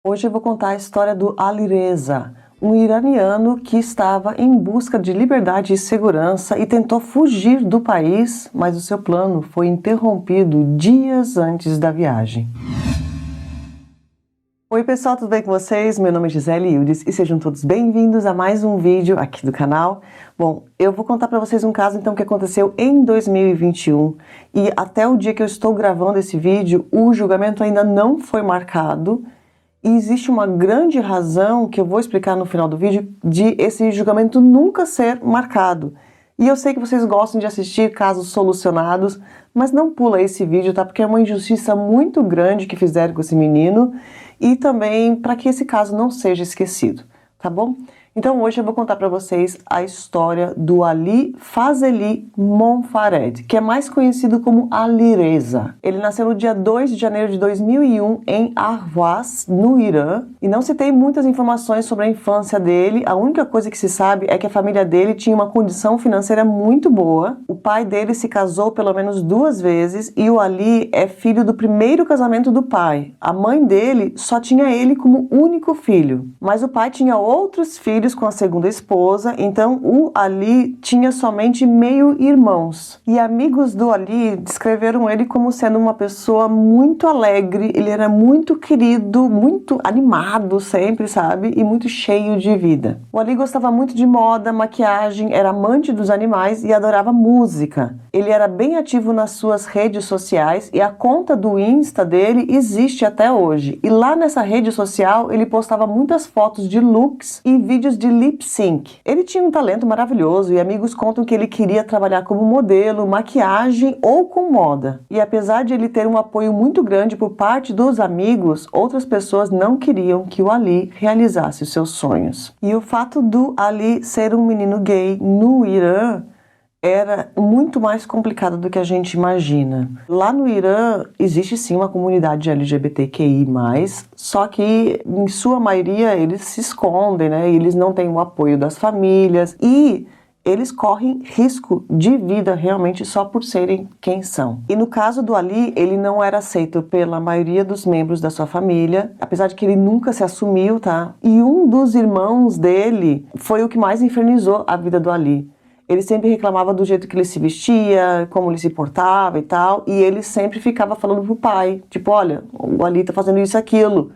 Hoje eu vou contar a história do Ali Reza, um iraniano que estava em busca de liberdade e segurança e tentou fugir do país, mas o seu plano foi interrompido dias antes da viagem. Oi pessoal, tudo bem com vocês? Meu nome é Gisele Ildes e sejam todos bem-vindos a mais um vídeo aqui do canal. Bom, eu vou contar para vocês um caso então que aconteceu em 2021 e até o dia que eu estou gravando esse vídeo, o julgamento ainda não foi marcado. E existe uma grande razão, que eu vou explicar no final do vídeo, de esse julgamento nunca ser marcado. E eu sei que vocês gostam de assistir casos solucionados, mas não pula esse vídeo, tá? Porque é uma injustiça muito grande que fizeram com esse menino e também para que esse caso não seja esquecido, tá bom? Então hoje eu vou contar para vocês a história do Ali Fazeli Monfared, que é mais conhecido como Ali Reza. Ele nasceu no dia 2 de janeiro de 2001 em Ahvaz, no Irã, e não se tem muitas informações sobre a infância dele. A única coisa que se sabe é que a família dele tinha uma condição financeira muito boa. O pai dele se casou pelo menos 2 vezes e o Ali é filho do primeiro casamento do pai. A mãe dele só tinha ele como único filho, mas o pai tinha outros filhos com a segunda esposa, então o Ali tinha somente meio-irmãos. E amigos do Ali descreveram ele como sendo uma pessoa muito alegre, ele era muito querido, muito animado sempre, sabe? E muito cheio de vida. O Ali gostava muito de moda, maquiagem, era amante dos animais e adorava música. Ele era bem ativo nas suas redes sociais e a conta do Insta dele existe até hoje. E lá nessa rede social ele postava muitas fotos de looks e vídeos de lip sync. Ele tinha um talento maravilhoso e amigos contam que ele queria trabalhar como modelo, maquiagem ou com moda. E apesar de ele ter um apoio muito grande por parte dos amigos, outras pessoas não queriam que o Ali realizasse os seus sonhos. E o fato do Ali ser um menino gay no Irã era muito mais complicado do que a gente imagina. Lá no Irã existe sim uma comunidade LGBTQI+, só que em sua maioria eles se escondem, né? Eles não têm o apoio das famílias e eles correm risco de vida realmente só por serem quem são. E no caso do Ali, ele não era aceito pela maioria dos membros da sua família, apesar de que ele nunca se assumiu, tá? E um dos irmãos dele foi o que mais infernizou a vida do Ali. Ele sempre reclamava do jeito que ele se vestia, como ele se portava e tal, e ele sempre ficava falando pro pai, tipo, olha, o Ali tá fazendo isso e aquilo,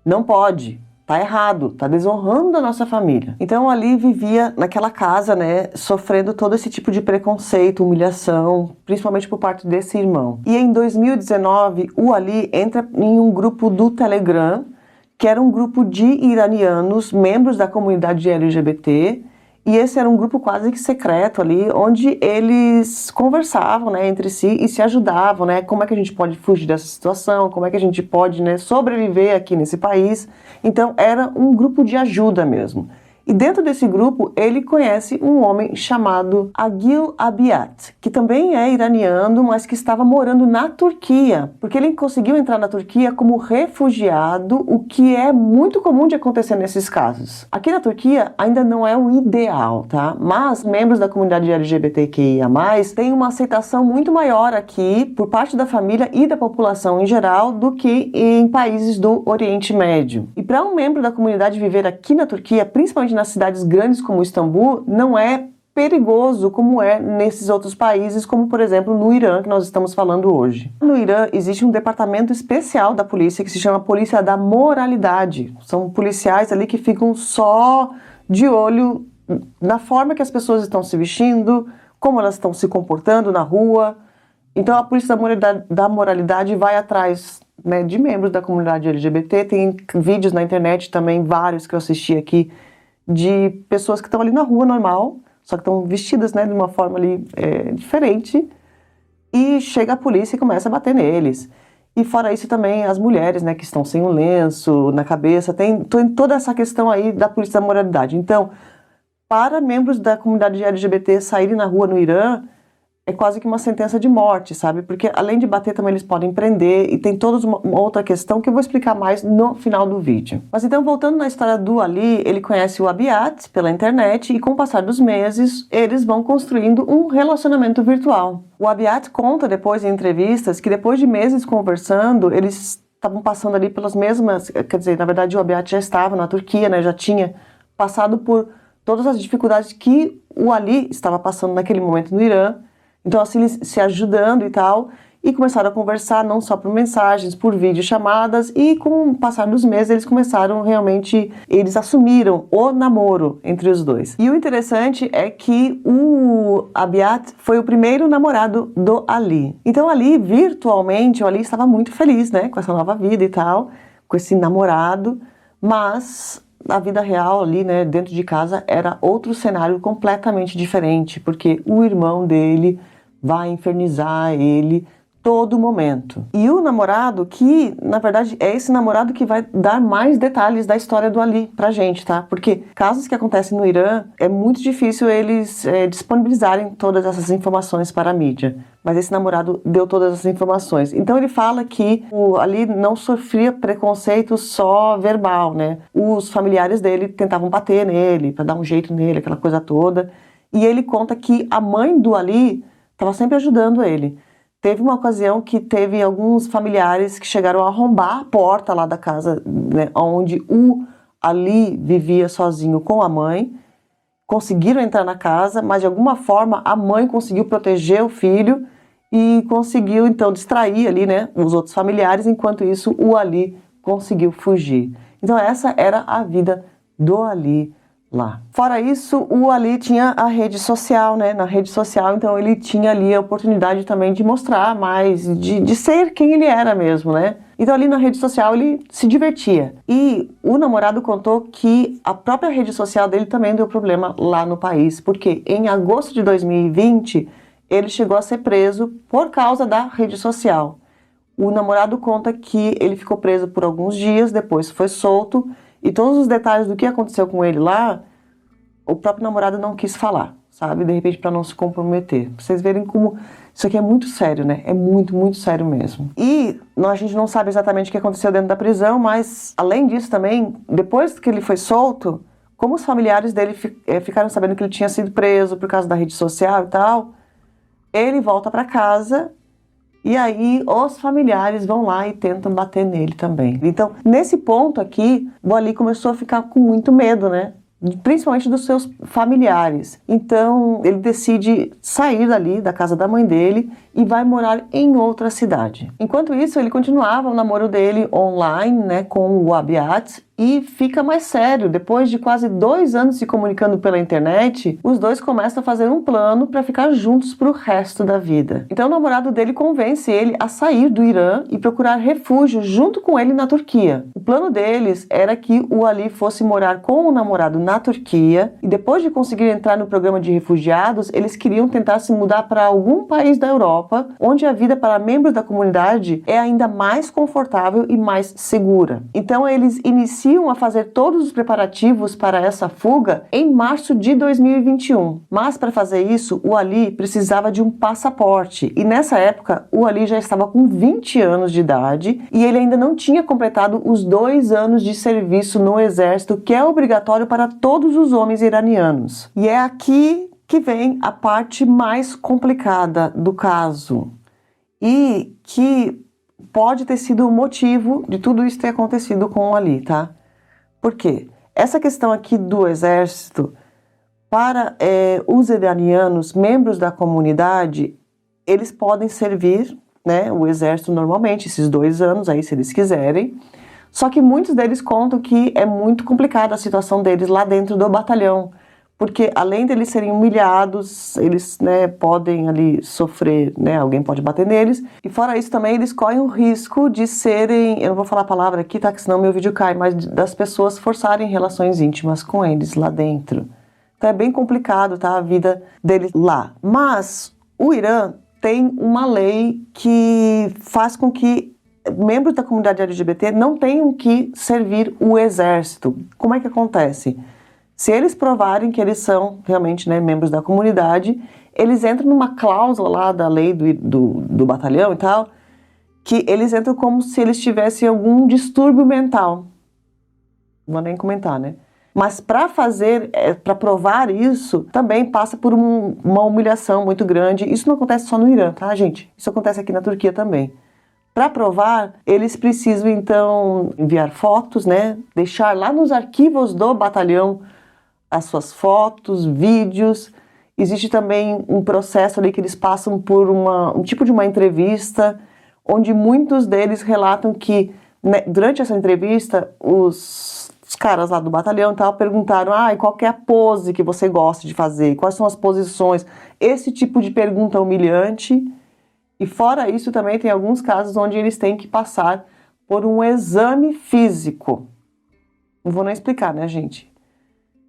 não pode, tá errado, tá desonrando a nossa família. Então o Ali vivia naquela casa, né, sofrendo todo esse tipo de preconceito, humilhação, principalmente por parte desse irmão. E em 2019, o Ali entra em um grupo do Telegram, que era um grupo de iranianos, membros da comunidade LGBT, e esse era um grupo quase que secreto ali, onde eles conversavam, né, entre si e se ajudavam, né, como é que a gente pode fugir dessa situação, como é que a gente pode, né, sobreviver aqui nesse país. Então era um grupo de ajuda mesmo. E dentro desse grupo ele conhece um homem chamado Agil Abiat, que também é iraniano, mas que estava morando na Turquia, porque ele conseguiu entrar na Turquia como refugiado, o que é muito comum de acontecer nesses casos. Aqui na Turquia ainda não é o ideal, tá? Mas membros da comunidade LGBTQIA+, têm uma aceitação muito maior aqui por parte da família e da população em geral do que em países do Oriente Médio. E para um membro da comunidade viver aqui na Turquia, principalmente nas cidades grandes como Istambul, não é perigoso como é nesses outros países, como por exemplo no Irã, que nós estamos falando hoje. No Irã existe um departamento especial da polícia que se chama Polícia da Moralidade. São policiais ali que ficam só de olho na forma que as pessoas estão se vestindo, como elas estão se comportando na rua. Então a Polícia da Moralidade vai atrás, né, de membros da comunidade LGBT. Tem vídeos na internet também, vários que eu assisti aqui, de pessoas que estão ali na rua normal, só que estão vestidas, né, de uma forma ali diferente, e chega a polícia e começa a bater neles. E fora isso também as mulheres, né, que estão sem um lenço na cabeça, tem toda essa questão aí da polícia da moralidade. Então, para membros da comunidade LGBT saírem na rua no Irã, é quase que uma sentença de morte, sabe? Porque além de bater também eles podem prender e tem toda uma outra questão que eu vou explicar mais no final do vídeo. Mas então, voltando na história do Ali, ele conhece o Abiat pela internet e com o passar dos meses, eles vão construindo um relacionamento virtual. O Abiat conta depois em entrevistas que depois de meses conversando, eles estavam passando ali pelas mesmas, quer dizer, na verdade o Abiat já estava na Turquia, né, já tinha passado por todas as dificuldades que o Ali estava passando naquele momento no Irã. Então assim, eles se ajudando e tal, e começaram a conversar não só por mensagens, por videochamadas, e com o passar dos meses eles começaram realmente, eles assumiram o namoro entre os dois. E o interessante é que o Abiat foi o primeiro namorado do Ali. Então ali, virtualmente, o Ali estava muito feliz, né, com essa nova vida e tal, com esse namorado, mas a vida real ali, né, dentro de casa, era outro cenário completamente diferente, porque o irmão dele vai infernizar ele todo momento. E o namorado que, na verdade, é esse namorado que vai dar mais detalhes da história do Ali pra gente, tá? Porque casos que acontecem no Irã, é muito difícil eles disponibilizarem todas essas informações para a mídia. Mas esse namorado deu todas essas informações. Então ele fala que o Ali não sofria preconceito só verbal, né? Os familiares dele tentavam bater nele, para dar um jeito nele, aquela coisa toda. E ele conta que a mãe do Ali estava sempre ajudando ele. Teve uma ocasião que teve alguns familiares que chegaram a arrombar a porta lá da casa, né, onde o Ali vivia sozinho com a mãe. Conseguiram entrar na casa, mas de alguma forma a mãe conseguiu proteger o filho e conseguiu então distrair ali, né, os outros familiares. Enquanto isso, o Ali conseguiu fugir. Então essa era a vida do Ali lá. Fora isso, o Ali tinha a rede social, né? Na rede social, então ele tinha ali a oportunidade também de mostrar mais, de ser quem ele era mesmo, né? Então ali na rede social ele se divertia. E o namorado contou que a própria rede social dele também deu problema lá no país, porque em agosto de 2020 ele chegou a ser preso por causa da rede social. O namorado conta que ele ficou preso por alguns dias, depois foi solto, e todos os detalhes do que aconteceu com ele lá, o próprio namorado não quis falar, sabe? De repente, para não se comprometer. Pra vocês verem como isso aqui é muito sério, né? É muito, muito sério mesmo. E a gente não sabe exatamente o que aconteceu dentro da prisão, mas, além disso também, depois que ele foi solto, como os familiares dele ficaram sabendo que ele tinha sido preso por causa da rede social e tal, ele volta para casa. E aí os familiares vão lá e tentam bater nele também. Então, nesse ponto aqui, o Ali começou a ficar com muito medo, né? Principalmente dos seus familiares. Então, ele decide sair dali, da casa da mãe dele, e vai morar em outra cidade. Enquanto isso, ele continuava o namoro dele online, né, com o Abiat, e fica mais sério. Depois de quase 2 anos se comunicando pela internet, os dois começam a fazer um plano para ficar juntos para o resto da vida. Então o namorado dele convence ele a sair do Irã e procurar refúgio junto com ele na Turquia. O plano deles era que o Ali fosse morar com o namorado na Turquia, e depois de conseguir entrar no programa de refugiados, eles queriam tentar se mudar para algum país da Europa, onde a vida para membros da comunidade é ainda mais confortável e mais segura. Então eles iniciam a fazer todos os preparativos para essa fuga em março de 2021. Mas para fazer isso, o Ali precisava de um passaporte. E nessa época, o Ali já estava com 20 anos de idade e ele ainda não tinha completado os 2 anos de serviço no exército, que é obrigatório para todos os homens iranianos. E é aqui que vem a parte mais complicada do caso e que pode ter sido o motivo de tudo isso ter acontecido com o Ali, tá? Por quê? Essa questão aqui do exército, para os iranianos, membros da comunidade, eles podem servir, né, o exército normalmente, esses 2 anos aí, se eles quiserem. Só que muitos deles contam que é muito complicada a situação deles lá dentro do batalhão, porque além deles serem humilhados, eles, né, podem ali sofrer, né, alguém pode bater neles, e fora isso também eles correm o risco de serem, eu não vou falar a palavra aqui, tá, que senão meu vídeo cai, mas das pessoas forçarem relações íntimas com eles lá dentro. Então é bem complicado, tá, a vida deles lá. Mas o Irã tem uma lei que faz com que membros da comunidade LGBT não tenham que servir o exército. Como é que acontece? Se eles provarem que eles são realmente, né, membros da comunidade, eles entram numa cláusula lá da lei do batalhão e tal, que eles entram como se eles tivessem algum distúrbio mental. Não vou nem comentar, né? Mas para provar isso, também passa por uma humilhação muito grande. Isso não acontece só no Irã, tá, gente? Isso acontece aqui na Turquia também. Para provar, eles precisam então enviar fotos, né? Deixar lá nos arquivos do batalhão as suas fotos, vídeos. Existe também um processo ali que eles passam por um tipo de uma entrevista, onde muitos deles relatam que, né, durante essa entrevista, os caras lá do batalhão e tal perguntaram: e qual que é a pose que você gosta de fazer? Quais são as posições? Esse tipo de pergunta humilhante. E fora isso, também tem alguns casos onde eles têm que passar por um exame físico. Não vou nem explicar, né, gente?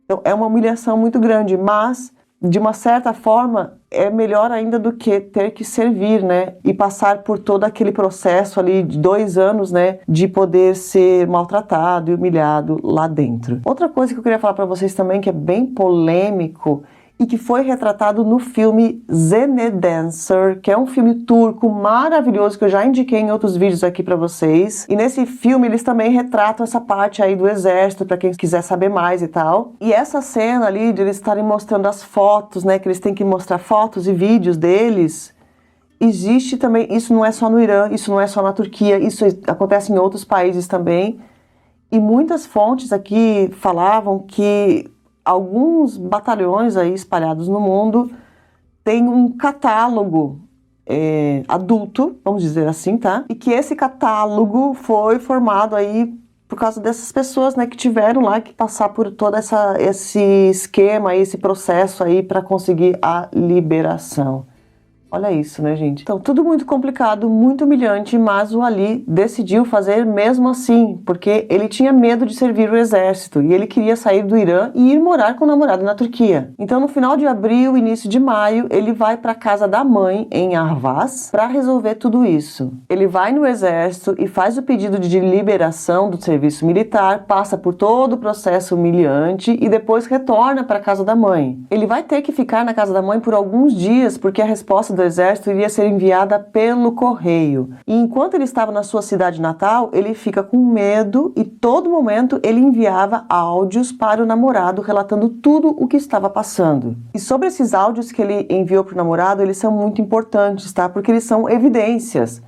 Então, é uma humilhação muito grande, mas, de uma certa forma, é melhor ainda do que ter que servir, né? E passar por todo aquele processo ali de 2 anos, né? De poder ser maltratado e humilhado lá dentro. Outra coisa que eu queria falar para vocês também, que é bem polêmico, e que foi retratado no filme Zenedancer, que é um filme turco maravilhoso que eu já indiquei em outros vídeos aqui pra vocês. E nesse filme eles também retratam essa parte aí do exército, pra quem quiser saber mais e tal. E essa cena ali de eles estarem mostrando as fotos, né, que eles têm que mostrar fotos e vídeos deles, existe também, isso não é só no Irã, isso não é só na Turquia, isso acontece em outros países também. E muitas fontes aqui falavam que alguns batalhões aí espalhados no mundo têm um catálogo adulto, vamos dizer assim, tá? E que esse catálogo foi formado aí por causa dessas pessoas, né, que tiveram lá que passar por todo esse esquema, esse processo aí para conseguir a liberação. Olha isso, né, gente? Então, tudo muito complicado, muito humilhante, mas o Ali decidiu fazer mesmo assim, porque ele tinha medo de servir o exército e ele queria sair do Irã e ir morar com o namorado na Turquia. Então, no final de abril, início de maio, ele vai para a casa da mãe, em Ahvaz, para resolver tudo isso. Ele vai no exército e faz o pedido de liberação do serviço militar, passa por todo o processo humilhante e depois retorna para a casa da mãe. Ele vai ter que ficar na casa da mãe por alguns dias, porque a resposta do exército iria ser enviada pelo correio. E enquanto ele estava na sua cidade natal, ele fica com medo e todo momento ele enviava áudios para o namorado relatando tudo o que estava passando. E sobre esses áudios que ele enviou para o namorado, eles são muito importantes, tá? Porque eles são evidências.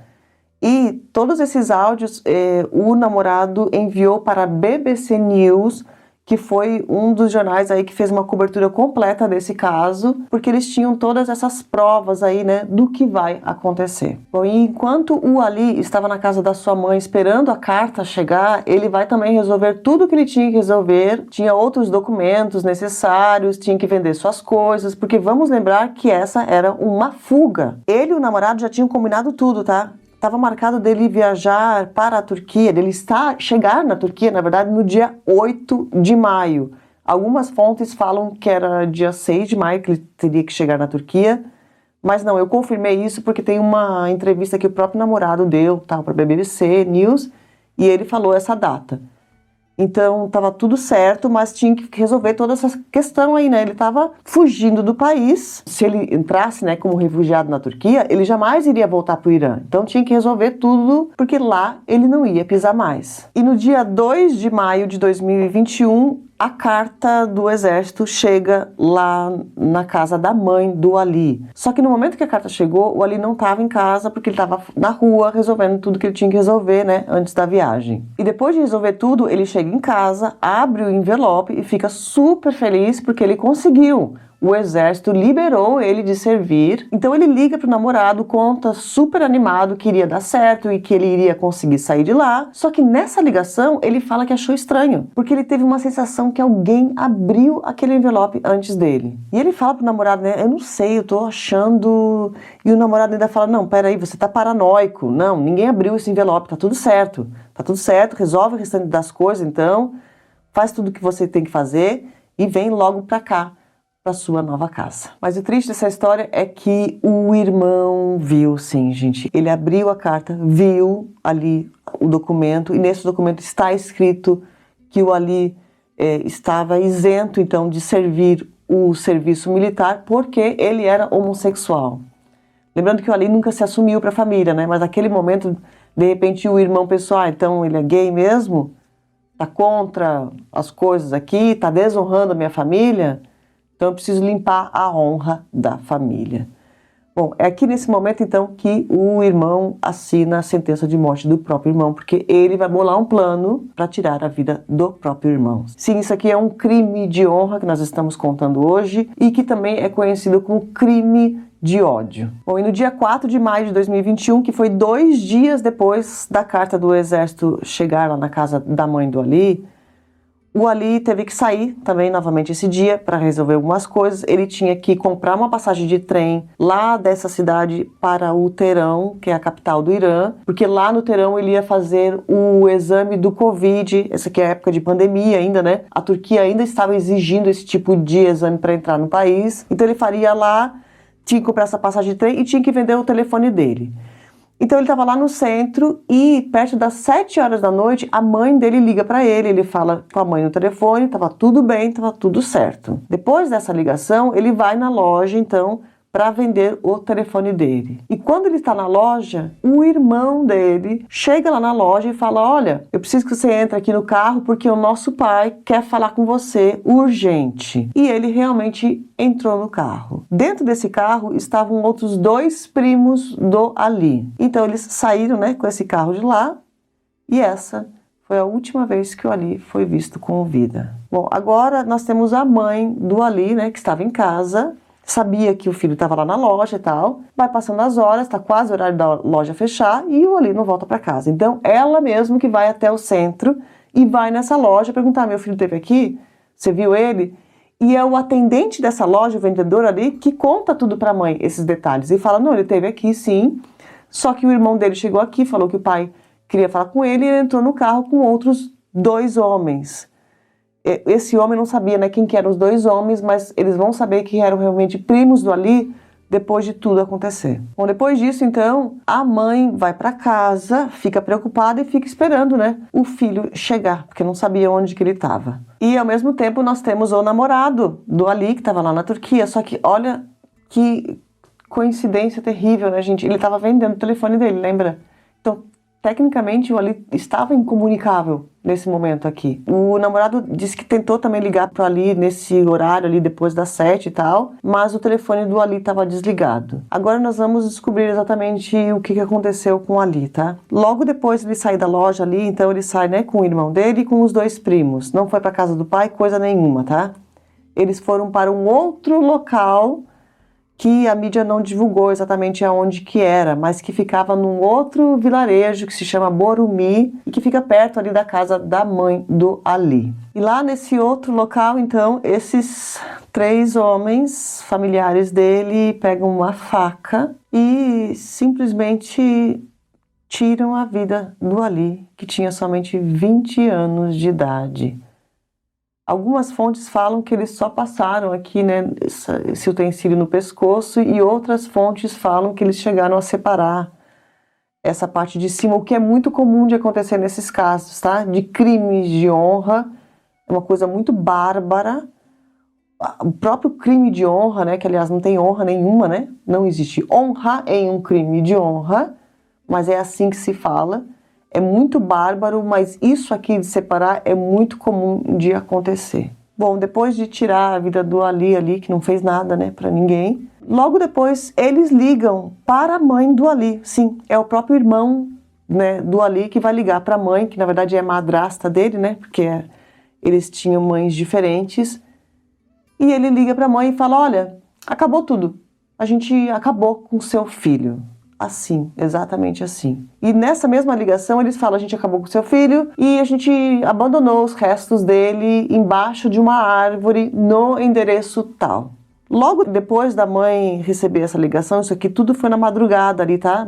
E todos esses áudios o namorado enviou para a BBC News, que foi um dos jornais aí que fez uma cobertura completa desse caso, porque eles tinham todas essas provas aí, né, do que vai acontecer. Bom, e enquanto o Ali estava na casa da sua mãe esperando a carta chegar, ele vai também resolver tudo o que ele tinha que resolver, tinha outros documentos necessários, tinha que vender suas coisas, porque vamos lembrar que essa era uma fuga. Ele e o namorado já tinham combinado tudo, tá? Estava marcado dele viajar para a Turquia, dele chegar na Turquia, na verdade, no dia 8 de maio. Algumas fontes falam que era dia 6 de maio que ele teria que chegar na Turquia, mas não, eu confirmei isso porque tem uma entrevista que o próprio namorado deu para a BBC News e ele falou essa data. Então, estava tudo certo, mas tinha que resolver toda essa questão aí, né? Ele estava fugindo do país. Se ele entrasse, né, como refugiado na Turquia, ele jamais iria voltar para o Irã. Então, tinha que resolver tudo, porque lá ele não ia pisar mais. E no dia 2 de maio de 2021, a carta do exército chega lá na casa da mãe do Ali. Só que no momento que a carta chegou, o Ali não estava em casa porque ele estava na rua resolvendo tudo que ele tinha que resolver, né, antes da viagem. E depois de resolver tudo, ele chega em casa, abre o envelope e fica super feliz porque ele conseguiu. O exército liberou ele de servir, então ele liga pro namorado, conta super animado que iria dar certo e que ele iria conseguir sair de lá. Só que nessa ligação ele fala que achou estranho, porque ele teve uma sensação que alguém abriu aquele envelope antes dele. E ele fala pro namorado, né, eu não sei, eu tô achando... E o namorado ainda fala, não, peraí, você tá paranoico, não, ninguém abriu esse envelope, tá tudo certo, resolve o restante das coisas então, faz tudo o que você tem que fazer e vem logo pra cá, para sua nova casa. Mas o triste dessa história é que o irmão viu, sim, gente. Ele abriu a carta, viu ali o documento, e nesse documento está escrito que o Ali estava isento, então, de servir o serviço militar porque ele era homossexual. Lembrando que o Ali nunca se assumiu para a família, né? Mas naquele momento, de repente, o irmão pensou, então ele é gay mesmo? Tá contra as coisas aqui? Tá desonrando a minha família? Então eu preciso limpar a honra da família. Bom, é aqui nesse momento então que o irmão assina a sentença de morte do próprio irmão, porque ele vai bolar um plano para tirar a vida do próprio irmão. Sim, isso aqui é um crime de honra que nós estamos contando hoje e que também é conhecido como crime de ódio. Bom, e no dia 4 de maio de 2021, que foi 2 dias depois da carta do exército chegar lá na casa da mãe do Ali, o Ali teve que sair também novamente esse dia para resolver algumas coisas. Ele tinha que comprar uma passagem de trem lá dessa cidade para o Teherã, que é a capital do Irã, porque lá no Teherã ele ia fazer o exame do Covid. Essa aqui é a época de pandemia ainda, né? A Turquia ainda estava exigindo esse tipo de exame para entrar no país. Então ele faria lá, tinha que comprar essa passagem de trem e tinha que vender o telefone dele. Então ele estava lá no centro e perto das 7 horas da noite a mãe dele liga para ele fala com a mãe no telefone, estava tudo bem, estava tudo certo. Depois dessa ligação ele vai na loja então para vender o telefone dele. E quando ele está na loja, o irmão dele chega lá na loja e fala: olha, eu preciso que você entre aqui no carro porque o nosso pai quer falar com você urgente. E ele realmente entrou no carro. Dentro desse carro estavam outros 2 primos do Ali. Então eles saíram, né, com esse carro de lá e essa foi a última vez que o Ali foi visto com vida. Bom, agora nós temos a mãe do Ali, né, que estava em casa, sabia que o filho estava lá na loja e tal, vai passando as horas, está quase o horário da loja fechar e o Ali não volta para casa. Então ela mesmo que vai até o centro e vai nessa loja perguntar: meu filho esteve aqui? Você viu ele? E é o atendente dessa loja, o vendedor ali, que conta tudo para a mãe, esses detalhes. E fala: não, ele esteve aqui sim, só que o irmão dele chegou aqui, falou que o pai queria falar com ele e ele entrou no carro com outros 2 homens. Esse homem não sabia, né, quem que eram os 2 homens, mas eles vão saber que eram realmente primos do Ali depois de tudo acontecer. Bom, depois disso, então, a mãe vai para casa, fica preocupada e fica esperando, né, o filho chegar, porque não sabia onde que ele estava. E, ao mesmo tempo, nós temos o namorado do Ali, que estava lá na Turquia, só que olha que coincidência terrível, né, gente? Ele estava vendendo o telefone dele, lembra? Então, tecnicamente, o Ali estava incomunicável nesse momento aqui. O namorado disse que tentou também ligar para o Ali nesse horário ali depois das 7 e tal, mas o telefone do Ali estava desligado. Agora nós vamos descobrir exatamente o que aconteceu com o Ali, tá? Logo depois ele sai da loja ali, então ele sai, né, com o irmão dele e com os 2 primos. Não foi para casa do pai, coisa nenhuma, tá? Eles foram para um outro local que a mídia não divulgou exatamente aonde que era, mas que ficava num outro vilarejo que se chama Borumi e que fica perto ali da casa da mãe do Ali. E lá nesse outro local, então, esses 3 homens familiares dele pegam uma faca e simplesmente tiram a vida do Ali, que tinha somente 20 anos de idade. Algumas fontes falam que eles só passaram aqui, né, esse utensílio no pescoço, e outras fontes falam que eles chegaram a separar essa parte de cima, o que é muito comum de acontecer nesses casos, tá? De crimes de honra, é uma coisa muito bárbara. O próprio crime de honra, né, que aliás não tem honra nenhuma, né? Não existe honra em um crime de honra, mas é assim que se fala. É muito bárbaro, mas isso aqui de separar é muito comum de acontecer. Bom, depois de tirar a vida do Ali, que não fez nada, né, para ninguém, logo depois eles ligam para a mãe do Ali. Sim, é o próprio irmão, né, do Ali que vai ligar para a mãe, que na verdade é madrasta dele, né, porque eles tinham mães diferentes. E ele liga para a mãe e fala: olha, acabou tudo. A gente acabou com seu filho. Assim, exatamente assim. E nessa mesma ligação eles falam: a gente acabou com seu filho e a gente abandonou os restos dele embaixo de uma árvore no endereço tal. Logo depois da mãe receber essa ligação, isso aqui tudo foi na madrugada ali, tá?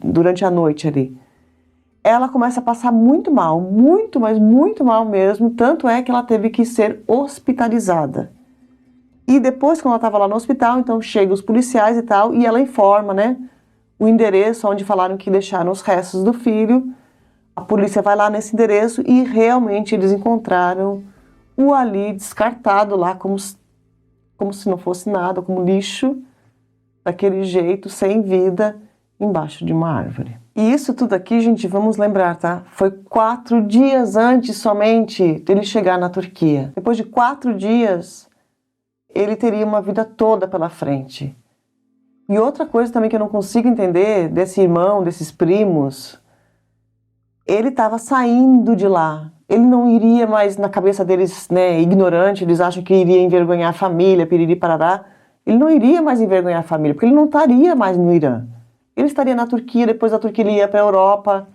Durante a noite ali. Ela começa a passar muito mal, muito, mas muito mal mesmo, tanto é que ela teve que ser hospitalizada. E depois, quando ela estava lá no hospital, então chegam os policiais e tal, e ela informa, né, o endereço onde falaram que deixaram os restos do filho. A polícia vai lá nesse endereço e realmente eles encontraram o Ali descartado lá como se não fosse nada, como lixo, daquele jeito, sem vida, embaixo de uma árvore. E isso tudo aqui, gente, vamos lembrar, tá? Foi 4 dias antes somente dele chegar na Turquia. Depois de 4 dias, ele teria uma vida toda pela frente. E outra coisa também que eu não consigo entender desse irmão, desses primos, ele estava saindo de lá. Ele não iria mais, na cabeça deles, né, ignorante, eles acham que iria envergonhar a família, piriri parará. Ele não iria mais envergonhar a família, porque ele não estaria mais no Irã. Ele estaria na Turquia, depois da Turquia ele ia para a Europa.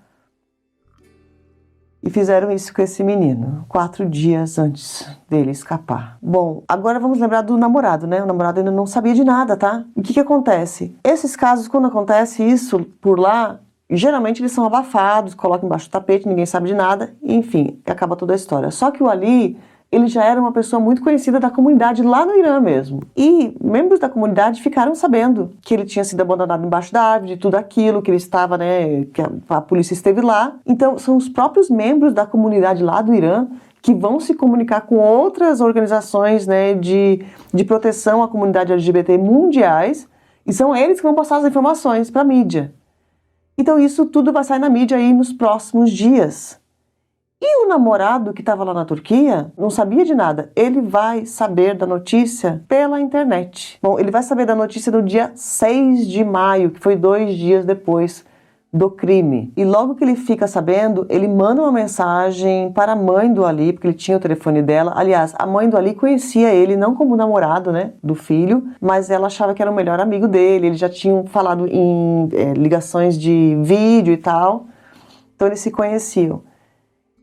E fizeram isso com esse menino, 4 dias antes dele escapar. Bom, agora vamos lembrar do namorado, né? O namorado ainda não sabia de nada, tá? E o que acontece? Esses casos, quando acontece isso por lá, geralmente eles são abafados, colocam embaixo do tapete, ninguém sabe de nada, enfim, acaba toda a história. Só que o Ali, ele já era uma pessoa muito conhecida da comunidade lá no Irã mesmo. E membros da comunidade ficaram sabendo que ele tinha sido abandonado embaixo da árvore, de tudo aquilo, que ele estava, né, que a polícia esteve lá. Então, são os próprios membros da comunidade lá do Irã que vão se comunicar com outras organizações, né, de proteção à comunidade LGBT mundiais, e são eles que vão passar as informações para a mídia. Então, isso tudo vai sair na mídia aí nos próximos dias. E o namorado que estava lá na Turquia não sabia de nada. Ele vai saber da notícia pela internet. Bom, ele vai saber da notícia no dia 6 de maio, que foi 2 dias depois do crime. E logo que ele fica sabendo, ele manda uma mensagem para a mãe do Ali, porque ele tinha o telefone dela. Aliás, a mãe do Ali conhecia ele não como namorado, né, do filho, mas ela achava que era o melhor amigo dele. Eles já tinham falado em ligações de vídeo e tal. Então eles se conheciam.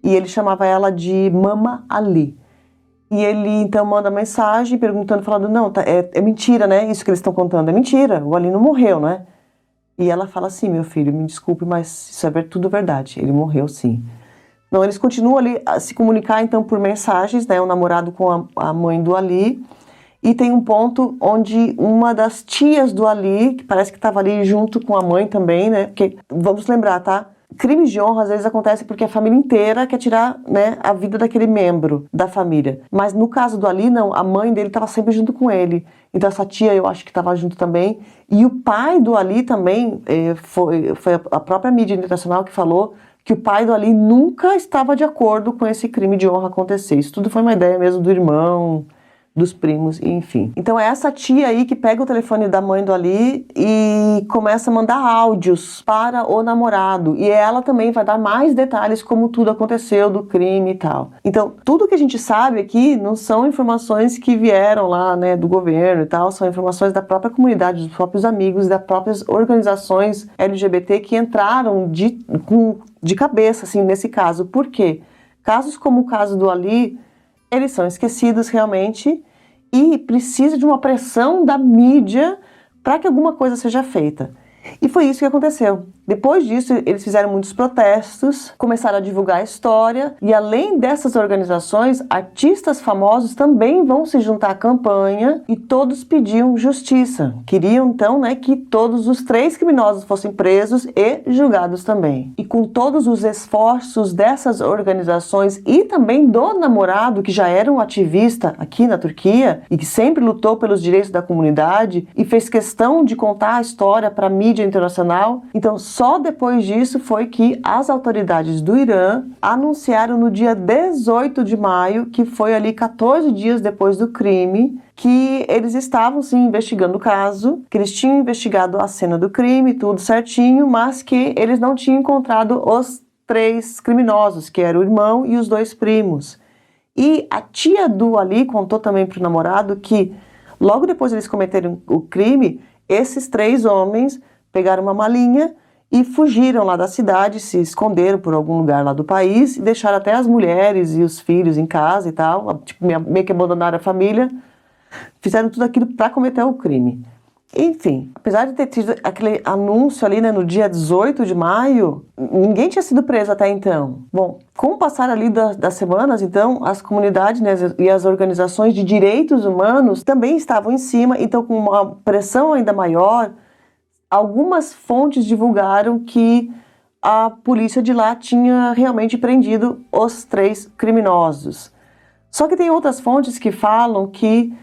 E ele chamava ela de Mama Ali. E ele então manda mensagem perguntando, falando, não, é mentira, né? Isso que eles estão contando é mentira, o Ali não morreu, né? E ela fala assim, meu filho, me desculpe, mas isso é tudo verdade, ele morreu sim. Não, eles continuam ali a se comunicar então por mensagens, né? O namorado com a mãe do Ali. E tem um ponto onde uma das tias do Ali, que parece que estava ali junto com a mãe também, né? Porque, vamos lembrar, tá? Crimes de honra às vezes acontecem porque a família inteira quer tirar, né, a vida daquele membro da família. Mas no caso do Ali, não, a mãe dele estava sempre junto com ele. Então essa tia eu acho que estava junto também. E o pai do Ali também, foi a própria mídia internacional que falou que o pai do Ali nunca estava de acordo com esse crime de honra acontecer. Isso tudo foi uma ideia mesmo do irmão, dos primos, enfim. Então é essa tia aí que pega o telefone da mãe do Ali e começa a mandar áudios para o namorado. E ela também vai dar mais detalhes como tudo aconteceu, do crime e tal. Então, tudo que a gente sabe aqui não são informações que vieram lá, né, do governo e tal, são informações da própria comunidade, dos próprios amigos, das próprias organizações LGBT que entraram de cabeça, assim, nesse caso. Por quê? Casos como o caso do Ali, eles são esquecidos realmente e precisa de uma pressão da mídia para que alguma coisa seja feita. E foi isso que aconteceu. Depois disso, eles fizeram muitos protestos, começaram a divulgar a história, e além dessas organizações, artistas famosos também vão se juntar à campanha, e todos pediam justiça. Queriam, então, né, que todos os 3 criminosos fossem presos e julgados também. E com todos os esforços dessas organizações e também do namorado, que já era um ativista aqui na Turquia, e que sempre lutou pelos direitos da comunidade, e fez questão de contar a história para a mídia internacional, então só depois disso foi que as autoridades do Irã anunciaram no dia 18 de maio, que foi ali 14 dias depois do crime, que eles estavam sim investigando o caso, que eles tinham investigado a cena do crime, tudo certinho, mas que eles não tinham encontrado os 3 criminosos, que eram o irmão e os 2 primos. E a tia do Ali contou também para o namorado que logo depois eles cometeram o crime, esses 3 homens pegaram uma malinha e fugiram lá da cidade, se esconderam por algum lugar lá do país e deixaram até as mulheres e os filhos em casa e tal, tipo, meio que abandonaram a família, fizeram tudo aquilo para cometer o crime. Enfim, apesar de ter tido aquele anúncio ali, né, no dia 18 de maio, ninguém tinha sido preso até então. Bom, com o passar ali das semanas, então, as comunidades, né, e as organizações de direitos humanos também estavam em cima, então com uma pressão ainda maior, algumas fontes divulgaram que a polícia de lá tinha realmente prendido os 3 criminosos. Só que tem outras fontes que falam que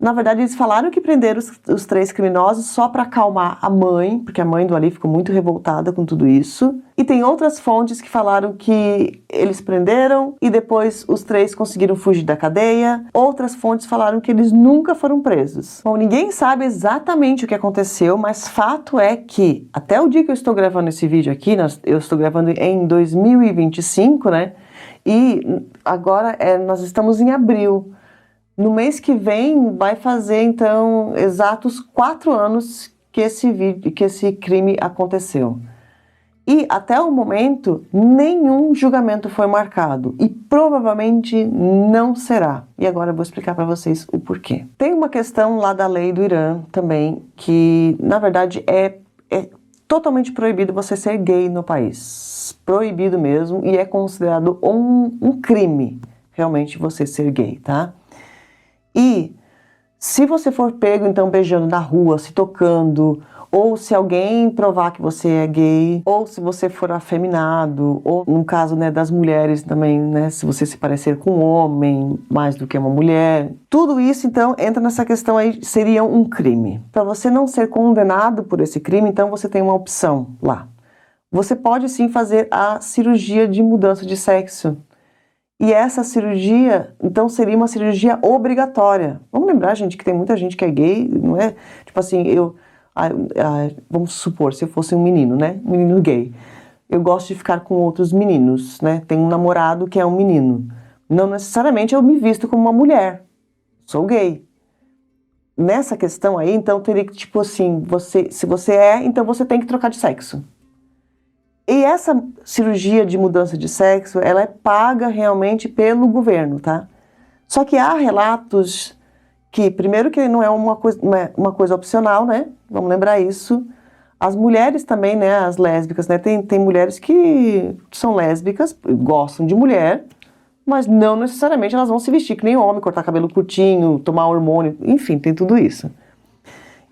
Na verdade, eles falaram que prenderam os 3 criminosos só para acalmar a mãe, porque a mãe do Ali ficou muito revoltada com tudo isso. E tem outras fontes que falaram que eles prenderam e depois os 3 conseguiram fugir da cadeia. Outras fontes falaram que eles nunca foram presos. Bom, ninguém sabe exatamente o que aconteceu, mas fato é que até o dia que eu estou gravando esse vídeo aqui, eu estou gravando em 2025, né? E agora nós estamos em abril. No mês que vem vai fazer então exatos 4 anos que esse crime aconteceu. E até o momento nenhum julgamento foi marcado e provavelmente não será. E agora eu vou explicar para vocês o porquê. Tem uma questão lá da lei do Irã também que na verdade é totalmente proibido você ser gay no país. Proibido mesmo, e é considerado um crime realmente você ser gay, tá? E se você for pego, então, beijando na rua, se tocando, ou se alguém provar que você é gay, ou se você for afeminado, ou no caso, né, das mulheres também, né, se você se parecer com um homem mais do que uma mulher, tudo isso, então, entra nessa questão aí, seria um crime. Para você não ser condenado por esse crime, então, você tem uma opção lá. Você pode, sim, fazer a cirurgia de mudança de sexo. E essa cirurgia, então, seria uma cirurgia obrigatória. Vamos lembrar, gente, que tem muita gente que é gay, não é? Tipo assim, vamos supor, se eu fosse um menino, né? Um menino gay. Eu gosto de ficar com outros meninos, né? Tenho um namorado que é um menino. Não necessariamente eu me visto como uma mulher. Sou gay. Nessa questão aí, então, teria que, tipo assim, se você então você tem que trocar de sexo. E essa cirurgia de mudança de sexo, ela é paga realmente pelo governo, tá? Só que há relatos que, primeiro, que não é uma coisa opcional, né? Vamos lembrar isso. As mulheres também, né? As lésbicas, né? Tem mulheres que são lésbicas, gostam de mulher, mas não necessariamente elas vão se vestir que nem homem, cortar cabelo curtinho, tomar hormônio, enfim, tem tudo isso.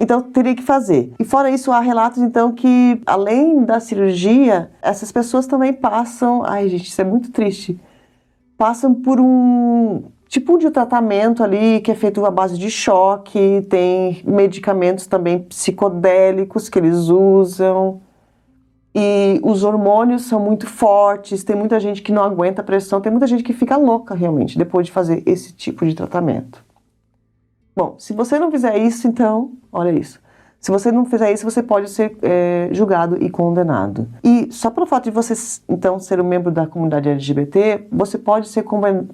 Então, teria que fazer. E fora isso, há relatos, então, que além da cirurgia, essas pessoas também passam... Ai, gente, isso é muito triste. Passam por um tipo de tratamento ali que é feito à base de choque, tem medicamentos também psicodélicos que eles usam. E os hormônios são muito fortes, tem muita gente que não aguenta a pressão, tem muita gente que fica louca, realmente, depois de fazer esse tipo de tratamento. Bom, se você não fizer isso, então, olha isso. Se você não fizer isso, você pode ser julgado e condenado. E só pelo fato de você, então, ser um membro da comunidade LGBT, você pode ser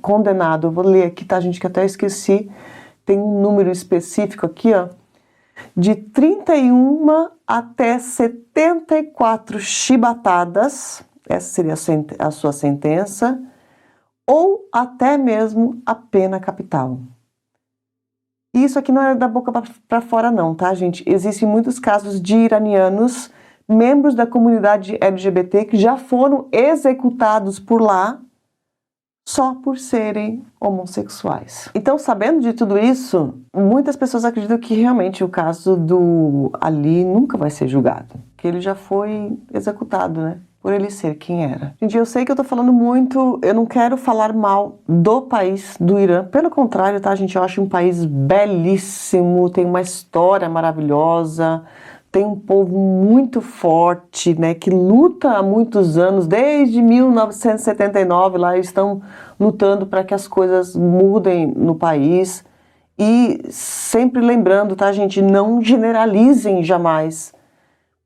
condenado. Eu vou ler aqui, tá, gente, que até esqueci. Tem um número específico aqui, ó. De 31 até 74 chibatadas, essa seria a sua sentença, ou até mesmo a pena capital. Isso aqui não é da boca para fora não, tá, gente? Existem muitos casos de iranianos, membros da comunidade LGBT, que já foram executados por lá só por serem homossexuais. Então, sabendo de tudo isso, muitas pessoas acreditam que realmente o caso do Ali nunca vai ser julgado, que ele já foi executado, né? Por ele ser quem era. Gente, eu sei que eu tô falando muito, eu não quero falar mal do país do Irã, pelo contrário, tá, gente? Eu acho um país belíssimo, tem uma história maravilhosa, tem um povo muito forte, né, que luta há muitos anos, desde 1979, lá eles estão lutando para que as coisas mudem no país. E sempre lembrando, tá, gente? Não generalizem jamais.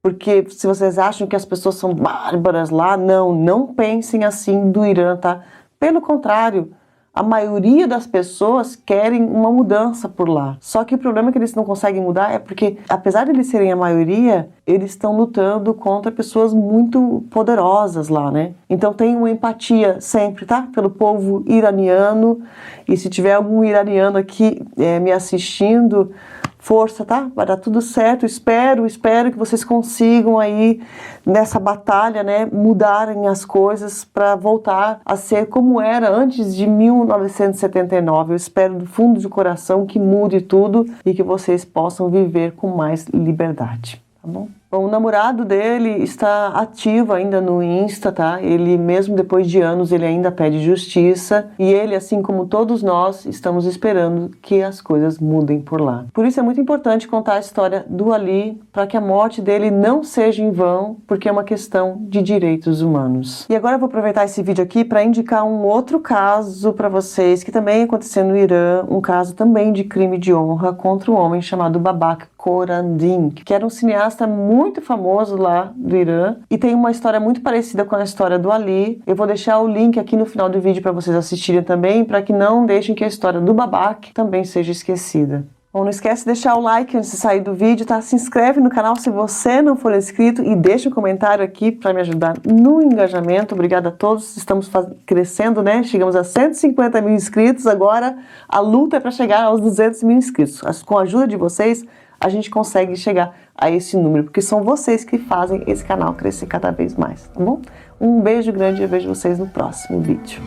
Porque se vocês acham que as pessoas são bárbaras lá, não pensem assim do Irã, tá? Pelo contrário, a maioria das pessoas querem uma mudança por lá. Só que o problema que eles não conseguem mudar é porque, apesar de eles serem a maioria, eles estão lutando contra pessoas muito poderosas lá, né? Então tem uma empatia sempre, tá? Pelo povo iraniano. E se tiver algum iraniano aqui me assistindo, força, tá? Vai dar tudo certo, espero que vocês consigam aí, nessa batalha, né, mudarem as coisas para voltar a ser como era antes de 1979. Eu espero do fundo do coração que mude tudo e que vocês possam viver com mais liberdade, tá bom? Bom, o namorado dele está ativo ainda no Insta, tá? Ele, mesmo depois de anos, ele ainda pede justiça. E ele, assim como todos nós, estamos esperando que as coisas mudem por lá. Por isso é muito importante contar a história do Ali, para que a morte dele não seja em vão, porque é uma questão de direitos humanos. E agora eu vou aproveitar esse vídeo aqui para indicar um outro caso para vocês, que também aconteceu no Irã, um caso também de crime de honra contra um homem chamado Babak Khorramdin, que era um cineasta muito famoso lá do Irã e tem uma história muito parecida com a história do Ali. Eu vou deixar o link aqui no final do vídeo para vocês assistirem também, para que não deixem que a história do Babak também seja esquecida. Bom, não esquece de deixar o like antes de sair do vídeo, tá? Se inscreve no canal se você não for inscrito e deixa um comentário aqui para me ajudar no engajamento. Obrigada a todos, estamos crescendo, né? Chegamos a 150 mil inscritos, agora a luta é para chegar aos 200 mil inscritos. Com a ajuda de vocês, a gente consegue chegar a esse número, porque são vocês que fazem esse canal crescer cada vez mais, tá bom? Um beijo grande e eu vejo vocês no próximo vídeo.